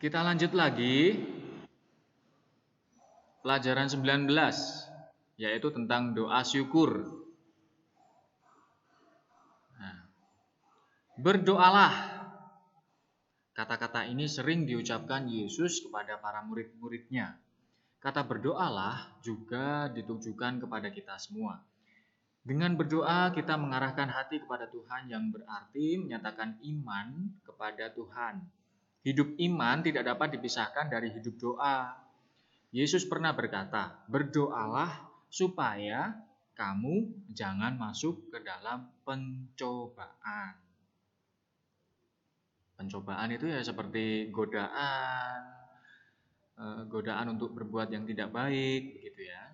Kita lanjut lagi pelajaran 19, yaitu tentang doa syukur. Nah, berdoalah. Kata-kata ini sering diucapkan Yesus kepada para murid-muridnya. Kata berdoalah juga ditujukan kepada kita semua. Dengan berdoa kita mengarahkan hati kepada Tuhan, yang berarti menyatakan iman kepada Tuhan. Hidup iman tidak dapat dipisahkan dari hidup doa. Yesus pernah berkata, berdoalah supaya kamu jangan masuk ke dalam pencobaan. Pencobaan itu ya seperti godaan untuk berbuat yang tidak baik, gitu ya.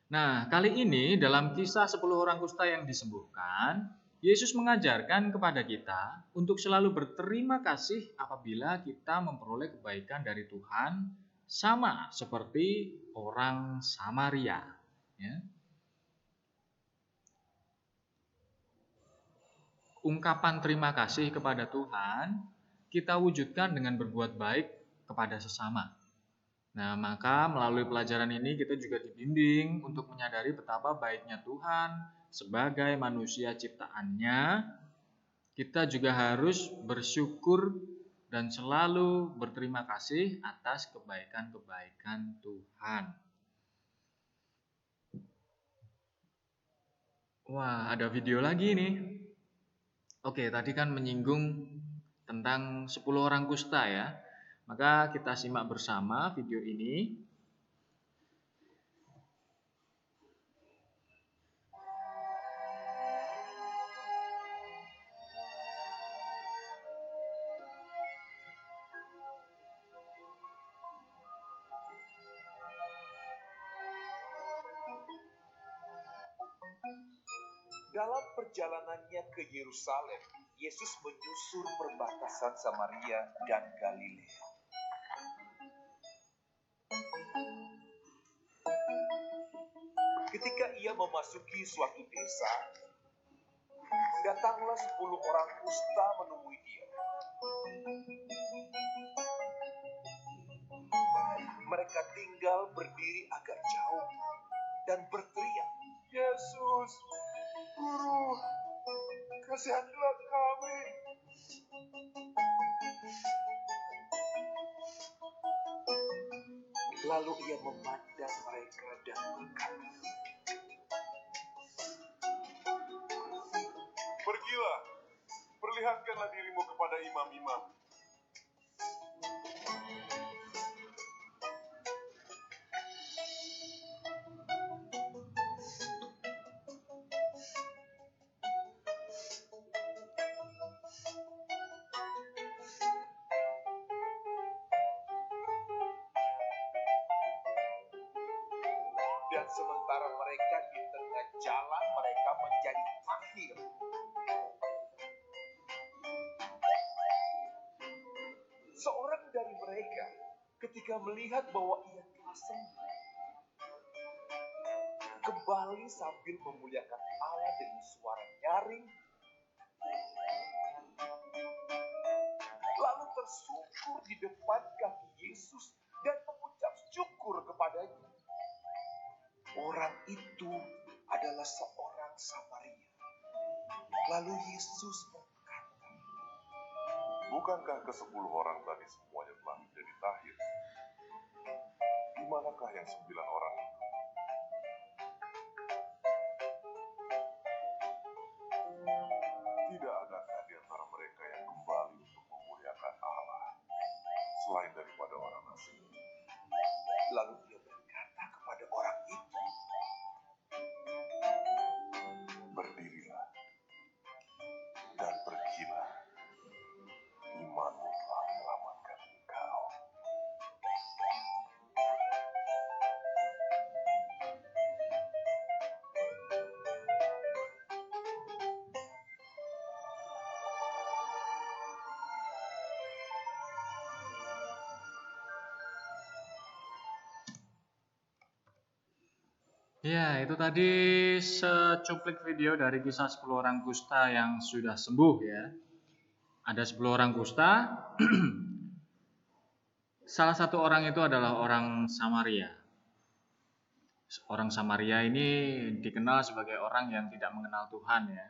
Nah, kali ini dalam kisah 10 orang kusta yang disembuhkan, Yesus mengajarkan kepada kita untuk selalu berterima kasih apabila kita memperoleh kebaikan dari Tuhan, sama seperti orang Samaria. Ya. Ungkapan terima kasih kepada Tuhan kita wujudkan dengan berbuat baik kepada sesama. Nah, maka melalui pelajaran ini kita juga dibimbing untuk menyadari betapa baiknya Tuhan sebagai manusia ciptaannya. Kita juga harus bersyukur dan selalu berterima kasih atas kebaikan-kebaikan Tuhan. Wah, ada video lagi nih. Oke, tadi kan menyinggung tentang 10 orang kusta ya. Maka kita simak bersama video ini. Dalam perjalanannya ke Yerusalem, Yesus menyusur perbatasan Samaria dan Galilea. Ketika ia memasuki suatu desa, datanglah 10 orang kusta menemui dia. Mereka tinggal berdiri agak jauh dan berteriak, "Yesus, Guru, kasihanilah kami." Lalu ia memandang mereka dan berkata, "Pergilah, perlihatkanlah dirimu kepada imam-imam." Dan sementara mereka di tengah jalan, mereka menjadi tahir. Seorang dari mereka ketika melihat bahwa ia telah sembuh, kembali sambil memuliakan Allah dengan suara nyaring, lalu tersungkur di depan kaki Yesus dan mengucap syukur kepadanya. Orang itu adalah seorang Samaria. Lalu Yesus berkata, "Bukankah ke-10 orang tadi semuanya telah menjadi tahir? Di manakah yang 9 orang itu? Tidak adakah di antara mereka yang kembali untuk memuliakan Allah selain daripada orang asing?" Lalu dia berkata kepada orang itu, "Berdirilah dan pergilah. Imanmu telah menyelamatkan engkau." Ya, itu tadi secuplik video dari kisah 10 orang kusta yang sudah sembuh ya. Ada 10 orang kusta Salah satu orang itu adalah orang Samaria. Orang Samaria ini dikenal sebagai orang yang tidak mengenal Tuhan ya.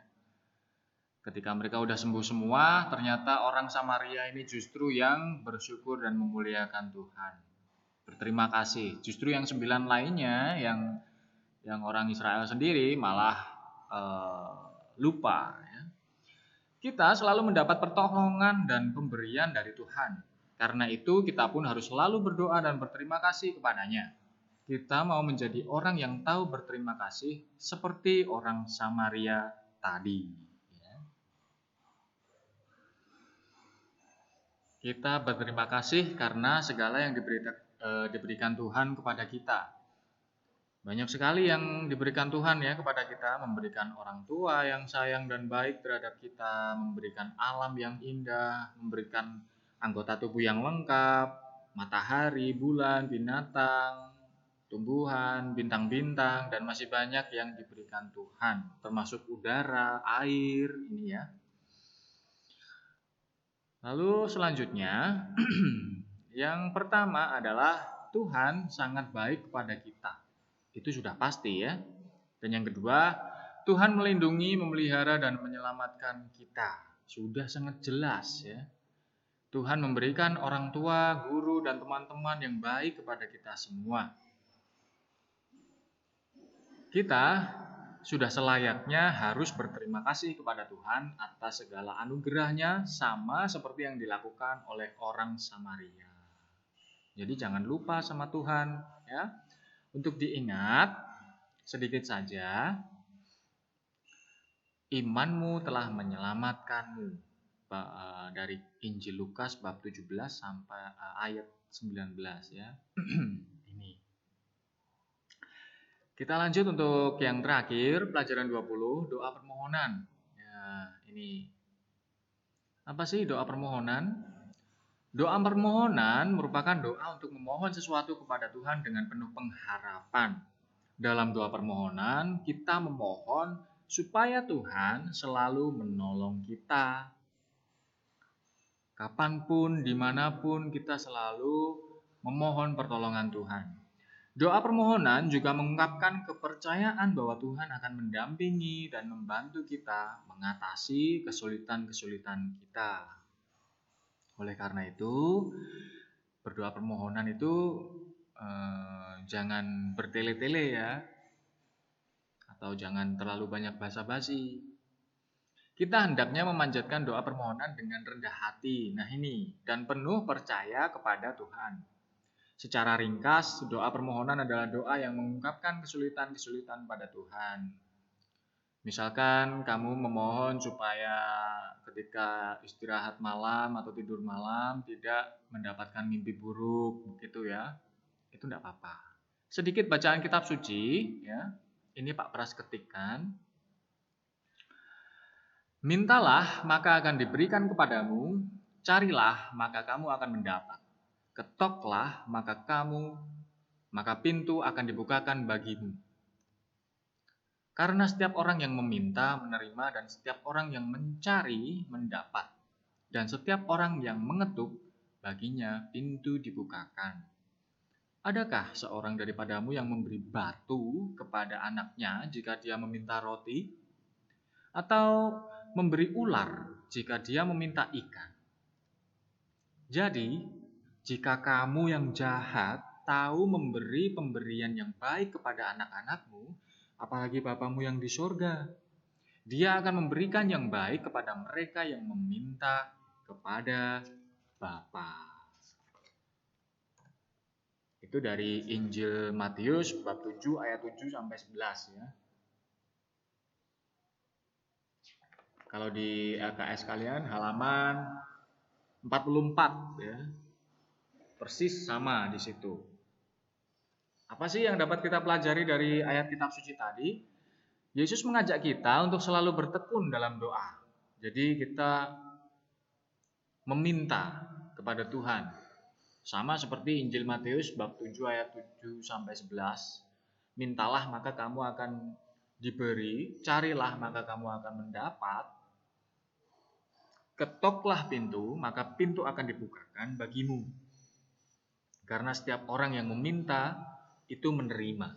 Ketika mereka udah sembuh semua, ternyata orang Samaria ini justru yang bersyukur dan memuliakan Tuhan. Berterima kasih. Justru yang 9 lainnya yang orang Israel sendiri malah lupa ya. Kita selalu mendapat pertolongan dan pemberian dari Tuhan. Karena itu kita pun harus selalu berdoa dan berterima kasih kepadanya. Kita mau menjadi orang yang tahu berterima kasih seperti orang Samaria tadi. Ya. Kita berterima kasih karena segala yang diberikan Tuhan kepada kita. Banyak sekali yang diberikan Tuhan ya kepada kita, memberikan orang tua yang sayang dan baik terhadap kita, memberikan alam yang indah, memberikan anggota tubuh yang lengkap, matahari, bulan, binatang, tumbuhan, bintang-bintang, dan masih banyak yang diberikan Tuhan, termasuk udara, air, ini ya. Lalu selanjutnya, yang pertama adalah Tuhan sangat baik kepada kita. Itu sudah pasti ya. Dan yang kedua, Tuhan melindungi, memelihara, dan menyelamatkan kita. Sudah sangat jelas ya. Tuhan memberikan orang tua, guru, dan teman-teman yang baik kepada kita semua. Kita sudah selayaknya harus berterima kasih kepada Tuhan atas segala anugerahnya, sama seperti yang dilakukan oleh orang Samaria. Jadi jangan lupa sama Tuhan ya. Untuk diingat sedikit saja, imanmu telah menyelamatkanmu. Dari Injil Lukas bab 17 sampai ayat 19 ya. Ini. Kita lanjut untuk yang terakhir, pelajaran 20, doa permohonan. Ya, ini. Apa sih doa permohonan? Doa permohonan merupakan doa untuk memohon sesuatu kepada Tuhan dengan penuh pengharapan. Dalam doa permohonan, kita memohon supaya Tuhan selalu menolong kita. Kapanpun, dimanapun, kita selalu memohon pertolongan Tuhan. Doa permohonan juga mengungkapkan kepercayaan bahwa Tuhan akan mendampingi dan membantu kita mengatasi kesulitan-kesulitan kita. Oleh karena itu, berdoa permohonan itu jangan bertele-tele ya, atau jangan terlalu banyak basa-basi. Kita hendaknya memanjatkan doa permohonan dengan rendah hati, nah ini, dan penuh percaya kepada Tuhan. Secara ringkas, doa permohonan adalah doa yang mengungkapkan kesulitan-kesulitan pada Tuhan. Misalkan kamu memohon supaya ketika istirahat malam atau tidur malam tidak mendapatkan mimpi buruk, begitu ya. Itu tidak apa-apa. Sedikit bacaan kitab suci, ya. Ini Pak Pras ketikkan. Mintalah maka akan diberikan kepadamu, carilah maka kamu akan mendapat. Ketoklah maka pintu akan dibukakan bagimu. Karena setiap orang yang meminta menerima, dan setiap orang yang mencari mendapat, dan setiap orang yang mengetuk baginya pintu dibukakan. Adakah seorang daripadamu yang memberi batu kepada anaknya jika dia meminta roti? Atau memberi ular jika dia meminta ikan? Jadi, jika kamu yang jahat tahu memberi pemberian yang baik kepada anak-anakmu, apalagi Bapamu yang di sorga, Dia akan memberikan yang baik kepada mereka yang meminta kepada Bapa. Itu dari Injil Matius bab 7 ayat 7 sampai 11 ya. Kalau di LKS kalian halaman 44 ya. Persis sama di situ. Apa sih yang dapat kita pelajari dari ayat kitab suci tadi? Yesus mengajak kita untuk selalu bertekun dalam doa. Jadi kita meminta kepada Tuhan. Sama seperti Injil Matius bab 7 ayat 7 sampai 11. Mintalah maka kamu akan diberi, carilah maka kamu akan mendapat. Ketoklah pintu, maka pintu akan dibukakan bagimu. Karena setiap orang yang meminta itu menerima.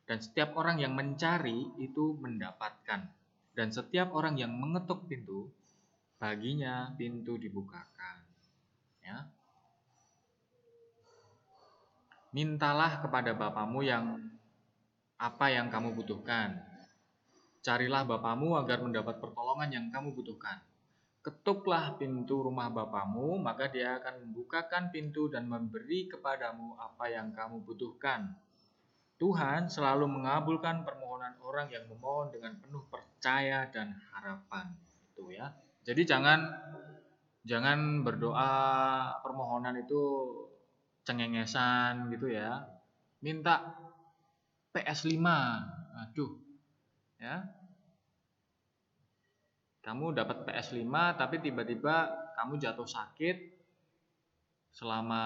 Dan setiap orang yang mencari itu mendapatkan. Dan setiap orang yang mengetuk pintu, baginya pintu dibukakan. Ya. Mintalah kepada Bapamu yang apa yang kamu butuhkan. Carilah Bapamu agar mendapat pertolongan yang kamu butuhkan. Ketuklah pintu rumah Bapamu, maka Dia akan membukakan pintu dan memberi kepadamu apa yang kamu butuhkan. Tuhan selalu mengabulkan permohonan orang yang memohon dengan penuh percaya dan harapan. Itu ya. Jadi jangan berdoa permohonan itu cengengesan gitu ya. Minta PS5. Aduh. Ya. Kamu dapat PS5 tapi tiba-tiba kamu jatuh sakit selama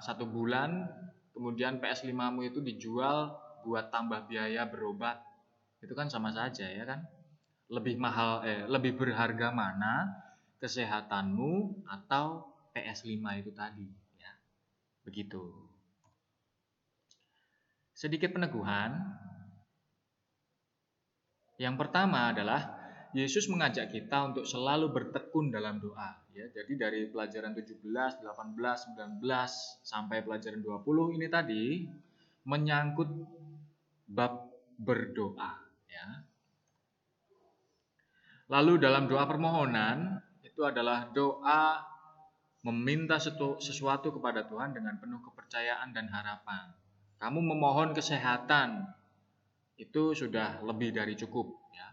1 bulan, kemudian PS5-mu itu dijual buat tambah biaya berobat. Itu kan sama saja ya kan? Lebih berharga mana kesehatanmu atau PS5 itu tadi ya. Begitu. Sedikit peneguhan. Yang pertama adalah Yesus mengajak kita untuk selalu bertekun dalam doa ya. Jadi dari pelajaran 17, 18, 19 sampai pelajaran 20 ini tadi menyangkut bab berdoa ya. Lalu dalam doa permohonan itu adalah doa meminta sesuatu kepada Tuhan dengan penuh kepercayaan dan harapan. Kamu memohon kesehatan itu sudah lebih dari cukup ya.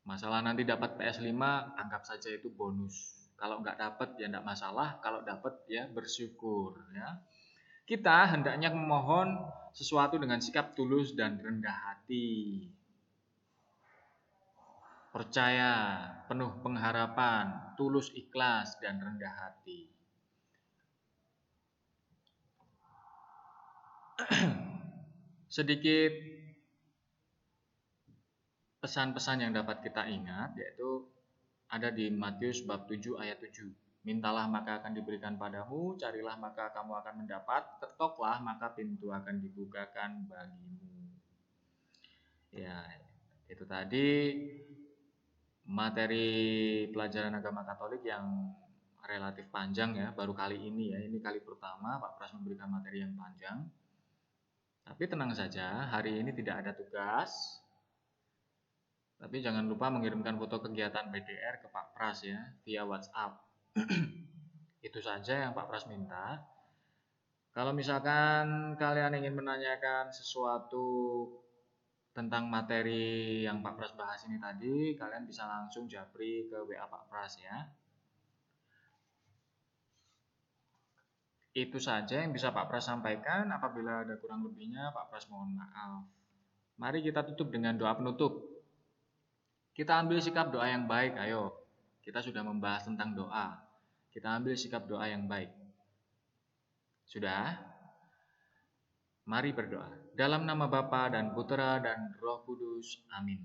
Masalah nanti dapat PS5, anggap saja itu bonus. Kalau nggak dapat ya nggak masalah, kalau dapat ya bersyukur ya. Kita hendaknya memohon sesuatu dengan sikap tulus dan rendah hati. Percaya, penuh pengharapan, tulus ikhlas dan rendah hati. Sedikit pesan-pesan yang dapat kita ingat yaitu ada di Matius bab 7 ayat 7. Mintalah maka akan diberikan padamu, carilah maka kamu akan mendapat, ketoklah maka pintu akan dibukakan bagimu. Ya, itu tadi materi pelajaran agama Katolik yang relatif panjang ya, baru kali ini ya. Ini kali pertama Pak Pras memberikan materi yang panjang. Tapi tenang saja, hari ini tidak ada tugas. Tapi jangan lupa mengirimkan foto kegiatan PDR ke Pak Pras ya, via WhatsApp. Itu saja yang Pak Pras minta. Kalau misalkan kalian ingin menanyakan sesuatu tentang materi yang Pak Pras bahas ini tadi, kalian bisa langsung japri ke WA Pak Pras ya. Itu saja yang bisa Pak Pras sampaikan. Apabila ada kurang lebihnya, Pak Pras mohon maaf. Mari kita tutup dengan doa penutup. Kita ambil sikap doa yang baik, ayo. Kita sudah membahas tentang doa. Kita ambil sikap doa yang baik. Sudah? Mari berdoa. Dalam nama Bapa dan Putera dan Roh Kudus. Amin.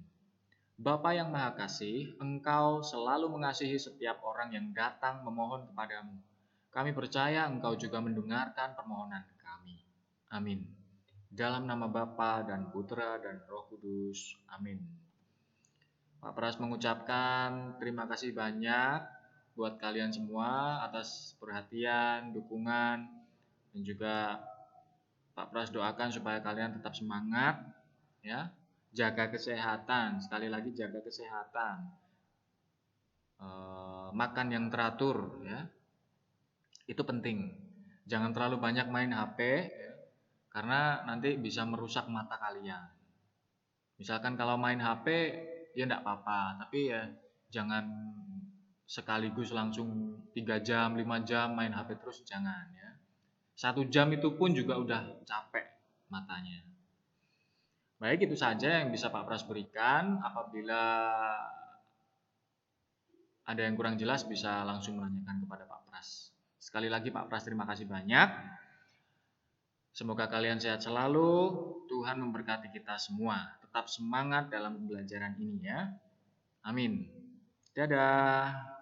Bapa yang Maha Kasih, Engkau selalu mengasihi setiap orang yang datang memohon kepadamu. Kami percaya Engkau juga mendengarkan permohonan kami. Amin. Dalam nama Bapa dan Putera dan Roh Kudus. Amin. Pak Pras mengucapkan terima kasih banyak buat kalian semua atas perhatian, dukungan, dan juga Pak Pras doakan supaya kalian tetap semangat, ya, jaga kesehatan, sekali lagi jaga kesehatan, makan yang teratur, ya, itu penting. Jangan terlalu banyak main HP, ya, karena nanti bisa merusak mata kalian. Misalkan kalau main HP ya enggak apa-apa, tapi ya jangan sekaligus langsung 3 jam, 5 jam main HP terus, jangan ya. 1 jam itu pun juga udah capek matanya. Baik, itu saja yang bisa Pak Pras berikan. Apabila ada yang kurang jelas bisa langsung menanyakan kepada Pak Pras. Sekali lagi Pak Pras terima kasih banyak. Semoga kalian sehat selalu. Tuhan memberkati kita semua. Tetap semangat dalam pembelajaran ini ya. Amin. Dadah.